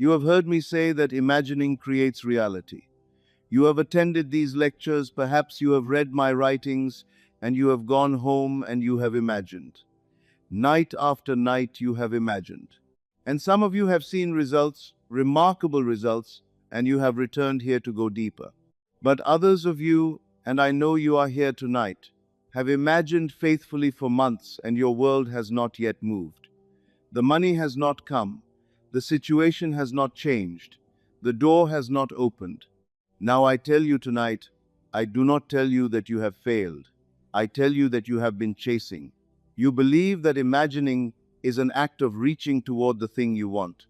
You have heard me say that imagining creates reality. You have attended these lectures, perhaps you have read my writings, and you have gone home and you have imagined. Night after night you have imagined. And some of you have seen results, remarkable results, and you have returned here to go deeper. But others of you, and I know you are here tonight, have imagined faithfully for months and your world has not yet moved. The money has not come. The situation has not changed. The door has not opened. Now I tell you tonight, I do not tell you that you have failed. I tell you that you have been chasing. You believe that imagining is an act of reaching toward the thing you want.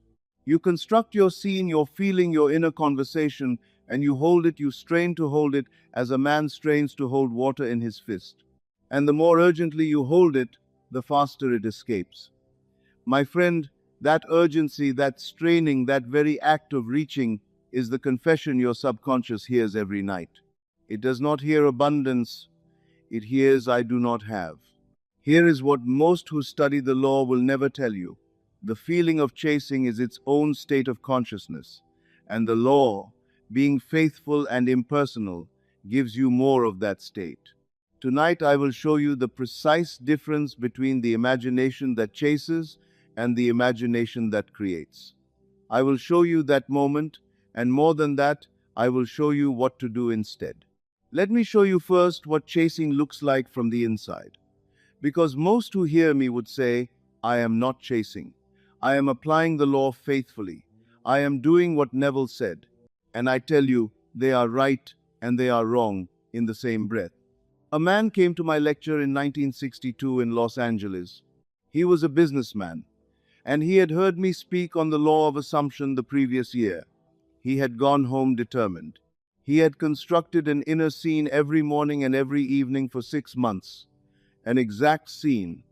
You construct your scene, your feeling, your inner conversation, and you hold it, you strain to hold it as a man strains to hold water in his fist. And the more urgently you hold it, the faster it escapes. My friend, that urgency, that straining, that very act of reaching is the confession your subconscious hears every night. It does not hear abundance, it hears I do not have. Here is what most who study the law will never tell you. The feeling of chasing is its own state of consciousness, and the law, being faithful and impersonal, gives you more of that state. Tonight I will show you the precise difference between the imagination that chases and the imagination that creates. I will show you that moment, and more than that, I will show you what to do instead. Let me show you first what chasing looks like from the inside. Because most who hear me would say, I am not chasing. I am applying the law faithfully. I am doing what Neville said. And I tell you, they are right and they are wrong in the same breath. A man came to my lecture in 1962 in Los Angeles. He was a businessman, and he had heard me speak on the law of assumption the previous year. He had gone home determined. He had constructed an inner scene every morning and every evening for 6 months. An exact scene.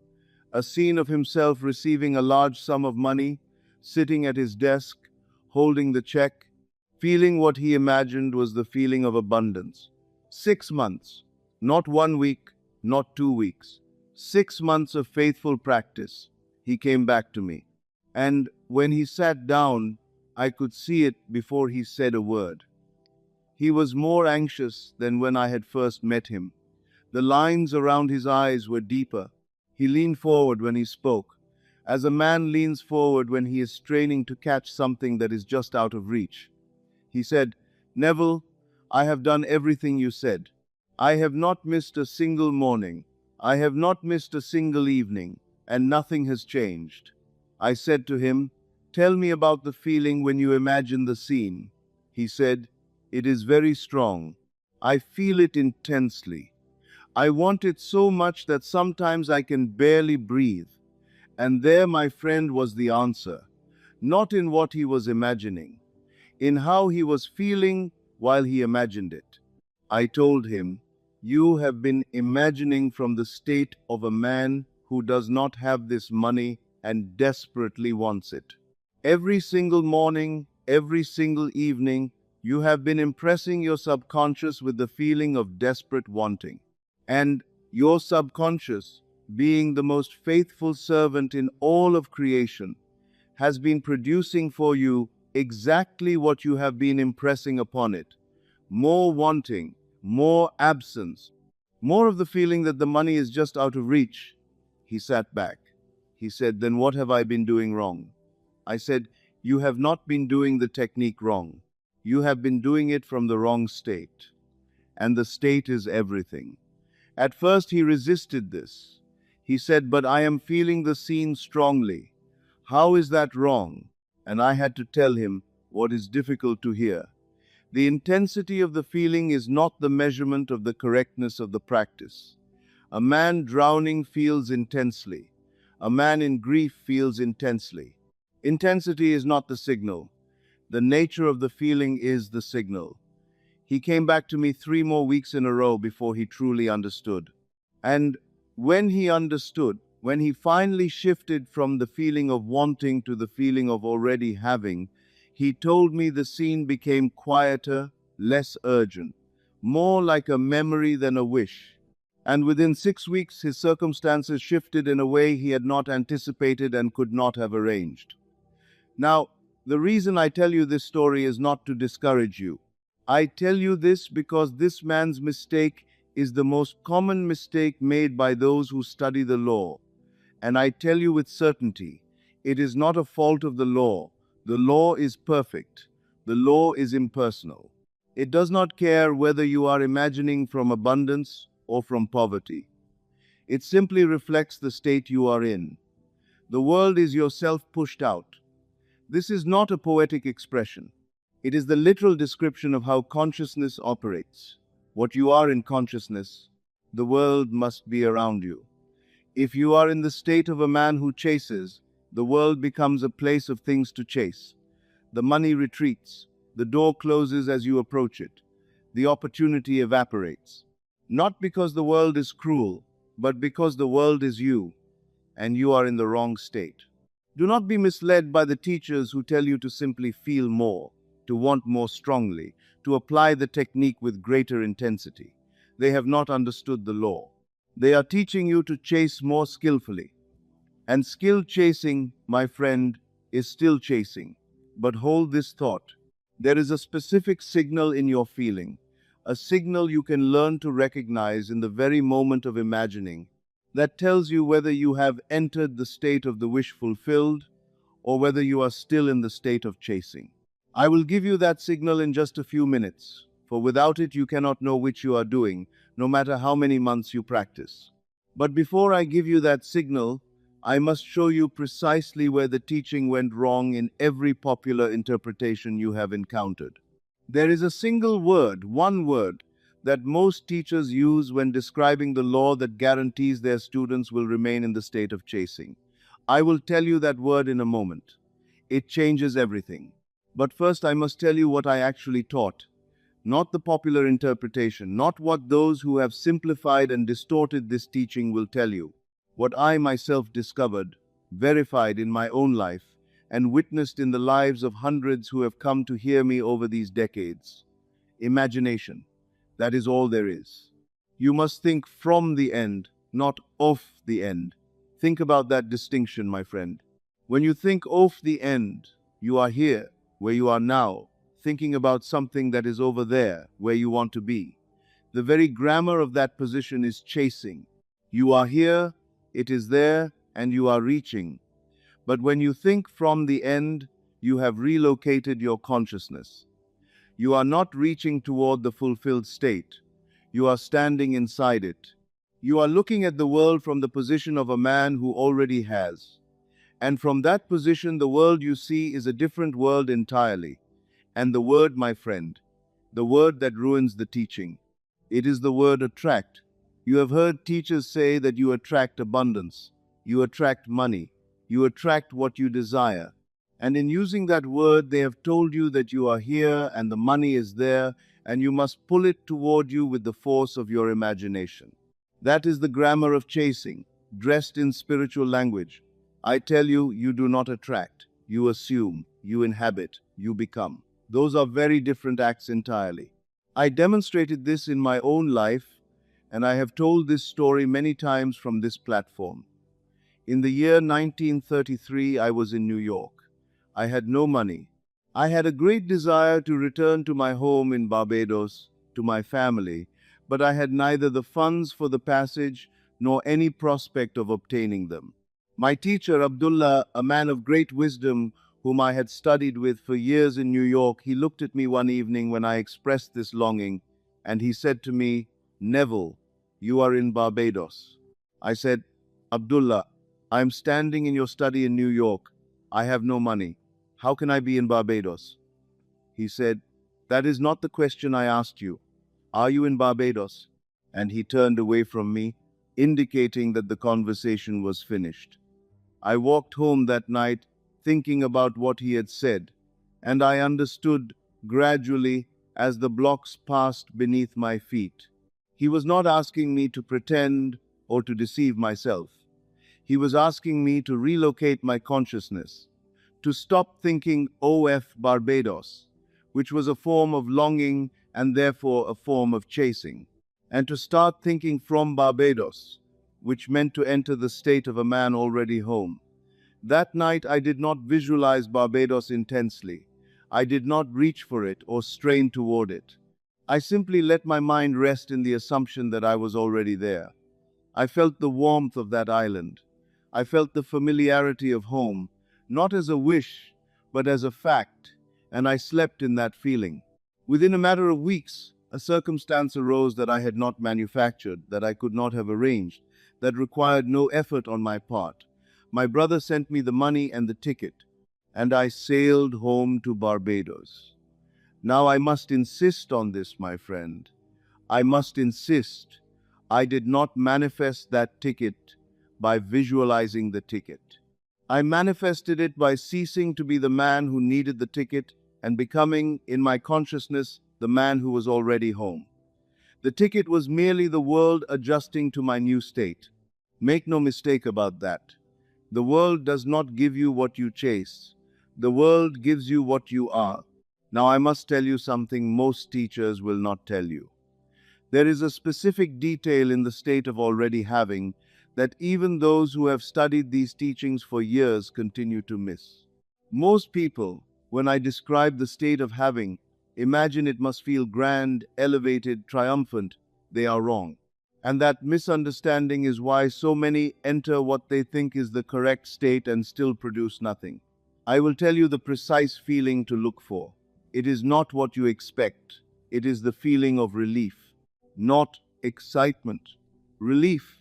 A scene of himself receiving a large sum of money, sitting at his desk, holding the check, feeling what he imagined was the feeling of abundance. 6 months. Not 1 week, not 2 weeks. 6 months of faithful practice. He came back to me. And when he sat down, I could see it before he said a word. He was more anxious than when I had first met him. The lines around his eyes were deeper. He leaned forward when he spoke, as a man leans forward when he is straining to catch something that is just out of reach. He said, Neville, I have done everything you said. I have not missed a single morning. I have not missed a single evening, and nothing has changed. I said to him, tell me about the feeling when you imagine the scene. He said, it is very strong. I feel it intensely. I want it so much that sometimes I can barely breathe. And there, my friend, was the answer. Not in what he was imagining, in how he was feeling while he imagined it. I told him, you have been imagining from the state of a man who does not have this money and desperately wants it. Every single morning, every single evening, you have been impressing your subconscious with the feeling of desperate wanting. And your subconscious, being the most faithful servant in all of creation, has been producing for you exactly what you have been impressing upon it. More wanting, more absence, more of the feeling that the money is just out of reach. He sat back. He said, then what have I been doing wrong? I said, you have not been doing the technique wrong. You have been doing it from the wrong state. And the state is everything. At first he resisted this. He said, but I am feeling the scene strongly. How is that wrong? And I had to tell him what is difficult to hear. The intensity of the feeling is not the measurement of the correctness of the practice. A man drowning feels intensely. A man in grief feels intensely. Intensity is not the signal. The nature of the feeling is the signal. He came back to me 3 more weeks in a row before he truly understood. And when he understood, when he finally shifted from the feeling of wanting to the feeling of already having, he told me the scene became quieter, less urgent, more like a memory than a wish. And within 6 weeks, his circumstances shifted in a way he had not anticipated and could not have arranged. Now, The reason I tell you this story is not to discourage you. I tell you this because this man's mistake is the most common mistake made by those who study the law. And I tell you with certainty, it is not a fault of the law. The law is perfect. The law is impersonal. It does not care whether you are imagining from abundance or from poverty. It simply reflects the state you are in. The world is yourself pushed out. This is not a poetic expression. It is the literal description of how consciousness operates. What you are in consciousness, the world must be around you. If you are in the state of a man who chases, the world becomes a place of things to chase. The money retreats. The door closes as you approach it. The opportunity evaporates. Not because the world is cruel, but because the world is you, and you are in the wrong state. Do not be misled by the teachers who tell you to simply feel more, to want more strongly, to apply the technique with greater intensity. They have not understood the law. They are teaching you to chase more skillfully. And skill chasing, my friend, is still chasing. But hold this thought. There is a specific signal in your feeling, a signal you can learn to recognize in the very moment of imagining, that tells you whether you have entered the state of the wish fulfilled or whether you are still in the state of chasing. I will give you that signal in just a few minutes, for without it you cannot know which you are doing, no matter how many months you practice. But before I give you that signal, I must show you precisely where the teaching went wrong in every popular interpretation you have encountered. There is a single word, one word, that most teachers use when describing the law that guarantees their students will remain in the state of chasing. I will tell you that word in a moment. It changes everything. But first I must tell you what I actually taught. Not the popular interpretation, not what those who have simplified and distorted this teaching will tell you. What I myself discovered, verified in my own life, and witnessed in the lives of hundreds who have come to hear me over these decades. Imagination. That is all there is. You must think from the end, not of the end. Think about that distinction, my friend. When you think of the end, you are here, where you are now, thinking about something that is over there, where you want to be. The very grammar of that position is chasing. You are here, it is there, and you are reaching. But when you think from the end, you have relocated your consciousness. You are not reaching toward the fulfilled state. You are standing inside it. You are looking at the world from the position of a man who already has. And from that position, the world you see is a different world entirely. And the word, my friend, the word that ruins the teaching, it is the word attract. You have heard teachers say that you attract abundance, you attract money, you attract what you desire. And in using that word, they have told you that you are here and the money is there, and you must pull it toward you with the force of your imagination. That is the grammar of chasing, dressed in spiritual language. I tell you, you do not attract. You assume, you inhabit, you become. Those are very different acts entirely. I demonstrated this in my own life, and I have told this story many times from this platform. In the year 1933, I was in New York. I had no money. I had a great desire to return to my home in Barbados, to my family, but I had neither the funds for the passage nor any prospect of obtaining them. My teacher, Abdullah, a man of great wisdom, whom I had studied with for years in New York, he looked at me one evening when I expressed this longing, and he said to me, "Neville, you are in Barbados." I said, "Abdullah, I am standing in your study in New York. I have no money. How can I be in Barbados?" He said, "That is not the question I asked you. Are you in Barbados?" And he turned away from me, indicating that the conversation was finished. I walked home that night thinking about what he had said, and I understood gradually as the blocks passed beneath my feet. He was not asking me to pretend or to deceive myself. He was asking me to relocate my consciousness, to stop thinking OF Barbados, which was a form of longing and therefore a form of chasing, and to start thinking from Barbados, which meant to enter the state of a man already home. That night I did not visualize Barbados intensely. I did not reach for it or strain toward it. I simply let my mind rest in the assumption that I was already there. I felt the warmth of that island. I felt the familiarity of home, not as a wish, but as a fact, and I slept in that feeling. Within a matter of weeks, a circumstance arose that I had not manufactured, that I could not have arranged, that required no effort on my part. My brother sent me the money and the ticket, and I sailed home to Barbados. Now I must insist on this, my friend. I must insist. I did not manifest that ticket by visualizing the ticket. I manifested it by ceasing to be the man who needed the ticket and becoming, in my consciousness, the man who was already home. The ticket was merely the world adjusting to my new state. Make no mistake about that. The world does not give you what you chase. The world gives you what you are. Now I must tell you something most teachers will not tell you. There is a specific detail in the state of already having that even those who have studied these teachings for years continue to miss. Most people, when I describe the state of having, imagine it must feel grand, elevated, triumphant. They are wrong. And that misunderstanding is why so many enter what they think is the correct state and still produce nothing. I will tell you the precise feeling to look for. It is not what you expect. It is the feeling of relief, not excitement. Relief.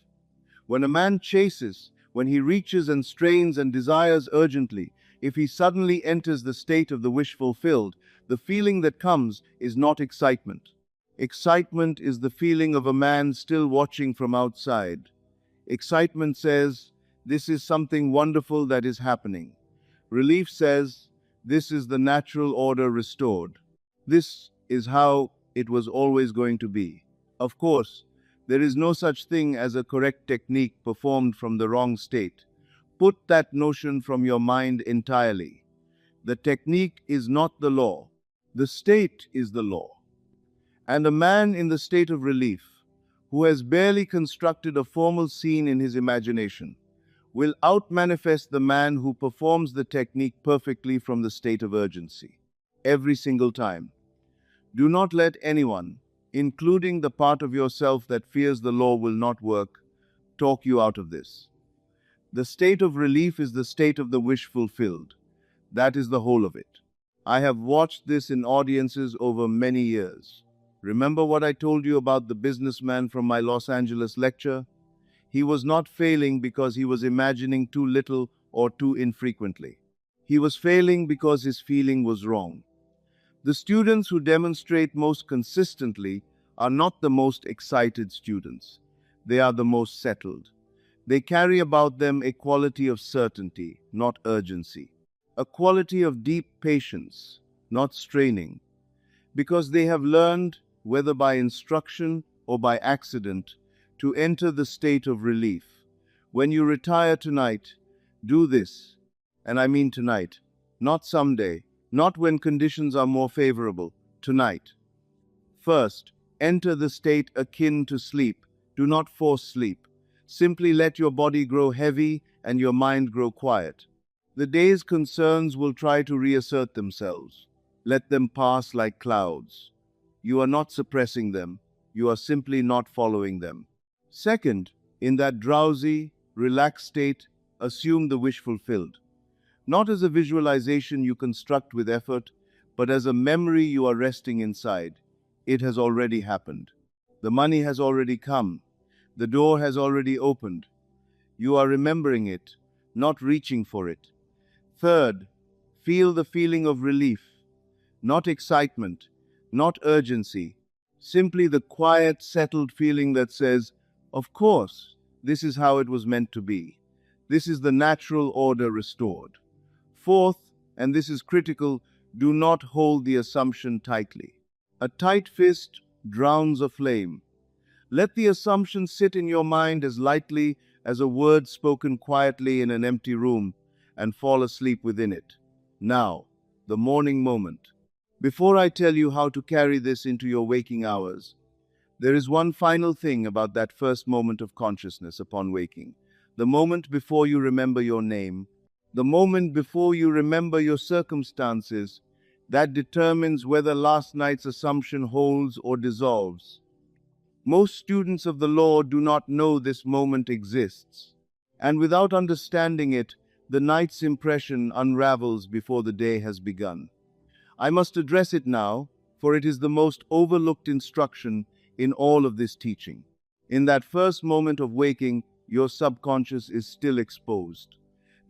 When a man chases, when he reaches and strains and desires urgently, if he suddenly enters the state of the wish fulfilled, the feeling that comes is not excitement. Excitement is the feeling of a man still watching from outside. Excitement says, this is something wonderful that is happening. Relief says, this is the natural order restored. This is how it was always going to be. Of course, there is no such thing as a correct technique performed from the wrong state. Put that notion from your mind entirely. The technique is not the law. The state is the law. And a man in the state of relief, who has barely constructed a formal scene in his imagination, will outmanifest the man who performs the technique perfectly from the state of urgency. Every single time. Do not let anyone, including the part of yourself that fears the law will not work, talk you out of this. The state of relief is the state of the wish fulfilled. That is the whole of it. I have watched this in audiences over many years. Remember what I told you about the businessman from my Los Angeles lecture? He was not failing because he was imagining too little or too infrequently. He was failing because his feeling was wrong. The students who demonstrate most consistently are not the most excited students. They are the most settled. They carry about them a quality of certainty, not urgency. A quality of deep patience, not straining. Because they have learned, whether by instruction or by accident, to enter the state of relief. When you retire tonight, do this. And I mean tonight, not someday, not when conditions are more favorable, tonight. First, enter the state akin to sleep. Do not force sleep. Simply let your body grow heavy and your mind grow quiet. The day's concerns will try to reassert themselves. Let them pass like clouds. You are not suppressing them. You are simply not following them. Second, in that drowsy, relaxed state, assume the wish fulfilled. Not as a visualization you construct with effort, but as a memory you are resting inside. It has already happened. The money has already come. The door has already opened. You are remembering it, not reaching for it. Third, feel the feeling of relief. Not excitement, not urgency. Simply the quiet, settled feeling that says, of course, this is how it was meant to be. This is the natural order restored. Fourth, and this is critical, do not hold the assumption tightly. A tight fist drowns a flame. Let the assumption sit in your mind as lightly as a word spoken quietly in an empty room and fall asleep within it. Now, the morning moment. Before I tell you how to carry this into your waking hours, there is one final thing about that first moment of consciousness upon waking, the moment before you remember your name, The moment before you remember your circumstances, that determines whether last night's assumption holds or dissolves. Most students of the law do not know this moment exists, and without understanding it, the night's impression unravels before the day has begun. I must address it now, for it is the most overlooked instruction in all of this teaching. In that first moment of waking, your subconscious is still exposed.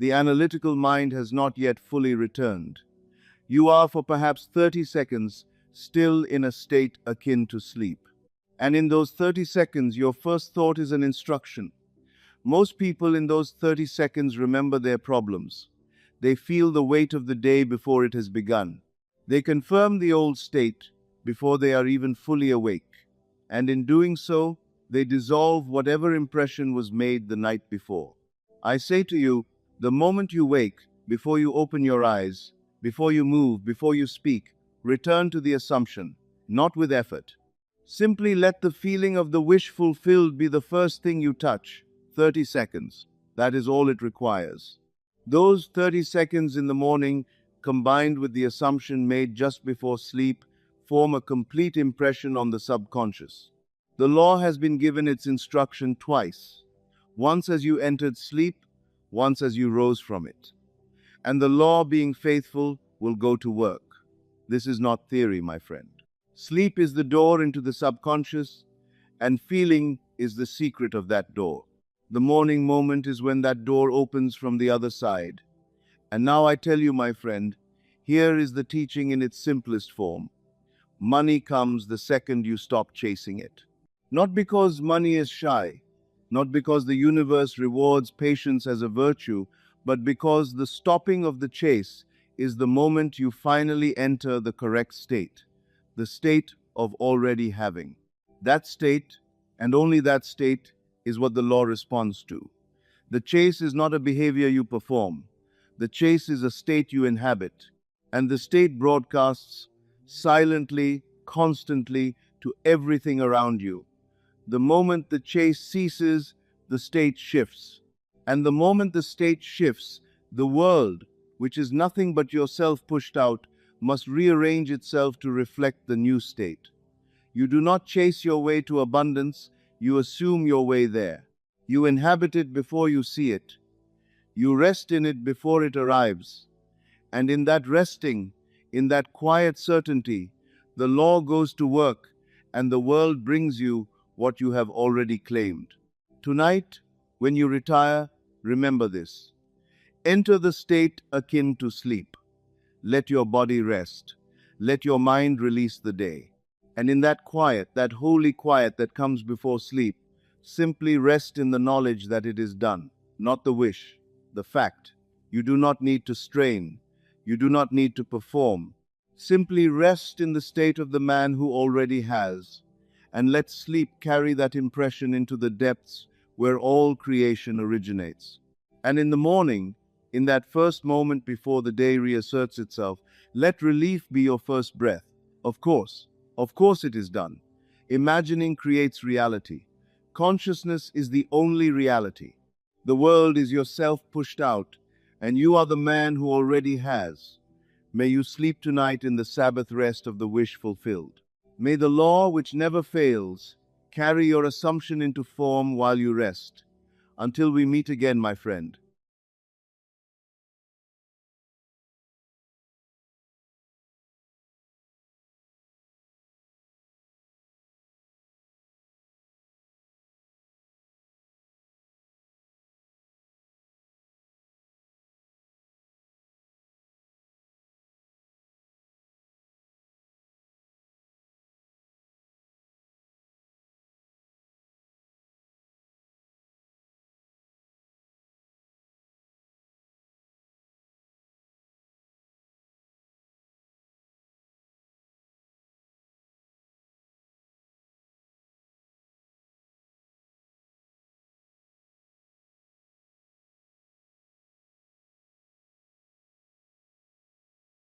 The analytical mind has not yet fully returned. You are, for perhaps 30 seconds, still in a state akin to sleep. And in those 30 seconds, your first thought is an instruction. Most people in those 30 seconds remember their problems. They feel the weight of the day before it has begun. They confirm the old state before they are even fully awake. And in doing so, they dissolve whatever impression was made the night before. I say to you, the moment you wake, before you open your eyes, before you move, before you speak, return to the assumption, not with effort. Simply let the feeling of the wish fulfilled be the first thing you touch. 30 seconds. That is all it requires. Those 30 seconds in the morning, combined with the assumption made just before sleep, form a complete impression on the subconscious. The law has been given its instruction twice. Once as you entered sleep, once as you rose from it. And the law, being faithful, will go to work. This is not theory, my friend. Sleep is the door into the subconscious, and feeling is the secret of that door. The morning moment is when that door opens from the other side. And now I tell you, my friend, here is the teaching in its simplest form. Money comes the second you stop chasing it. Not because money is shy, not because the universe rewards patience as a virtue, but because the stopping of the chase is the moment you finally enter the correct state, the state of already having. That state, and only that state, is what the law responds to. The chase is not a behavior you perform. The chase is a state you inhabit, and the state broadcasts silently, constantly, to everything around you. The moment the chase ceases, the state shifts. And the moment the state shifts, the world, which is nothing but yourself pushed out, must rearrange itself to reflect the new state. You do not chase your way to abundance, you assume your way there. You inhabit it before you see it. You rest in it before it arrives. And in that resting, in that quiet certainty, the law goes to work, and the world brings you what you have already claimed. Tonight, when you retire, remember this. Enter the state akin to sleep. Let your body rest. Let your mind release the day. And in that quiet, that holy quiet that comes before sleep, simply rest in the knowledge that it is done, not the wish, the fact. You do not need to strain. You do not need to perform. Simply rest in the state of the man who already has, and let sleep carry that impression into the depths where all creation originates. And in the morning, in that first moment before the day reasserts itself, let relief be your first breath. Of course it is done. Imagining creates reality. Consciousness is the only reality. The world is yourself pushed out, and you are the man who already has. May you sleep tonight in the Sabbath rest of the wish fulfilled. May the law, which never fails, carry your assumption into form while you rest. Until we meet again, my friend.